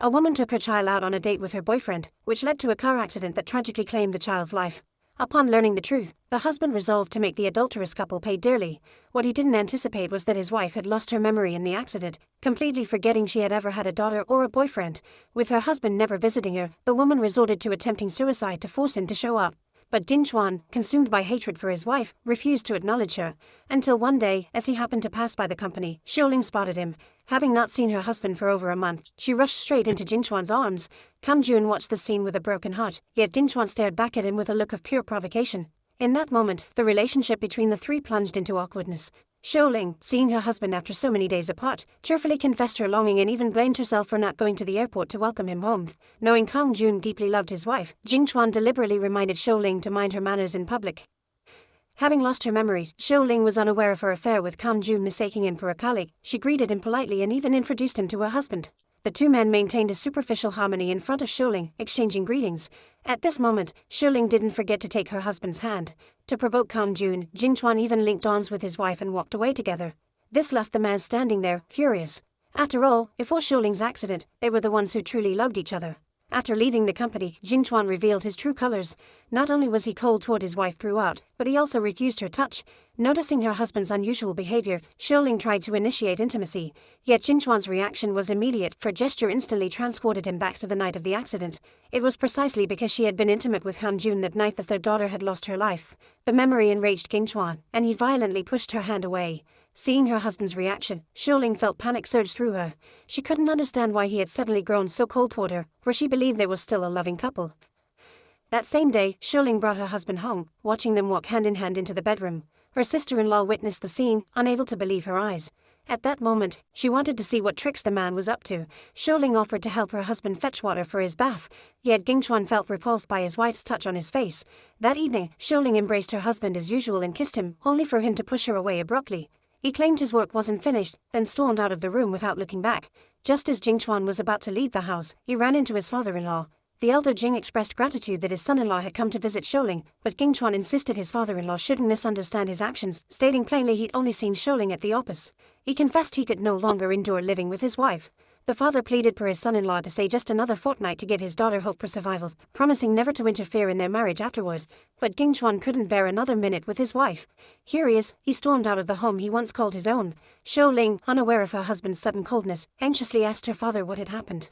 A woman took her child out on a date with her boyfriend, which led to a car accident that tragically claimed the child's life. Upon learning the truth, the husband resolved to make the adulterous couple pay dearly. What he didn't anticipate was that his wife had lost her memory in the accident, completely forgetting she had ever had a daughter or a boyfriend. With her husband never visiting her, the woman resorted to attempting suicide to force him to show up. But Ding Chuan, consumed by hatred for his wife, refused to acknowledge her, until one day, as he happened to pass by the company, Xiuling spotted him. Having not seen her husband for over a month, she rushed straight into Ding Chuan's arms. Kang Jun watched the scene with a broken heart, yet Ding Chuan stared back at him with a look of pure provocation. In that moment, the relationship between the three plunged into awkwardness. Xiuling, seeing her husband after so many days apart, cheerfully confessed her longing and even blamed herself for not going to the airport to welcome him home. Knowing Kang Jun deeply loved his wife, Ding Chuan deliberately reminded Xiuling to mind her manners in public. Having lost her memories, Xiuling was unaware of her affair with Kang Jun. Mistaking him for a colleague, she greeted him politely and even introduced him to her husband. The two men maintained a superficial harmony in front of Xiuling, exchanging greetings. At this moment, Xiuling didn't forget to take her husband's hand. To provoke Kang Jun, Ding Chuan even linked arms with his wife and walked away together. This left the man standing there, furious. After all, before Xiuling's accident, they were the ones who truly loved each other. After leaving the company, Ding Chuan revealed his true colors. Not only was he cold toward his wife throughout, but he also refused her touch. Noticing her husband's unusual behavior, Xiuling tried to initiate intimacy. Yet Ding Chuan's reaction was immediate. Her gesture instantly transported him back to the night of the accident. It was precisely because she had been intimate with Kang Jun that night that their daughter had lost her life. The memory enraged Ding Chuan, and he violently pushed her hand away. Seeing her husband's reaction, Xiuling felt panic surge through her. She couldn't understand why he had suddenly grown so cold toward her, where she believed they were still a loving couple. That same day, Xiuling brought her husband home, watching them walk hand in hand into the bedroom. Her sister-in-law witnessed the scene, unable to believe her eyes. At that moment, she wanted to see what tricks the man was up to. Xiuling offered to help her husband fetch water for his bath, yet Ding Chuan felt repulsed by his wife's touch on his face. That evening, Xiuling embraced her husband as usual and kissed him, only for him to push her away abruptly. He claimed his work wasn't finished, then stormed out of the room without looking back. Just as Ding Chuan was about to leave the house, he ran into his father-in-law. The elder Jing expressed gratitude that his son-in-law had come to visit Xiuling, but Ding Chuan insisted his father-in-law shouldn't misunderstand his actions, stating plainly he'd only seen Xiuling at the office. He confessed he could no longer endure living with his wife. The father pleaded for his son-in-law to stay just another fortnight to give his daughter hope for survival, promising never to interfere in their marriage afterwards. But Ding Chuan couldn't bear another minute with his wife. Furious, he stormed out of the home he once called his own. Xiuling, unaware of her husband's sudden coldness, anxiously asked her father what had happened.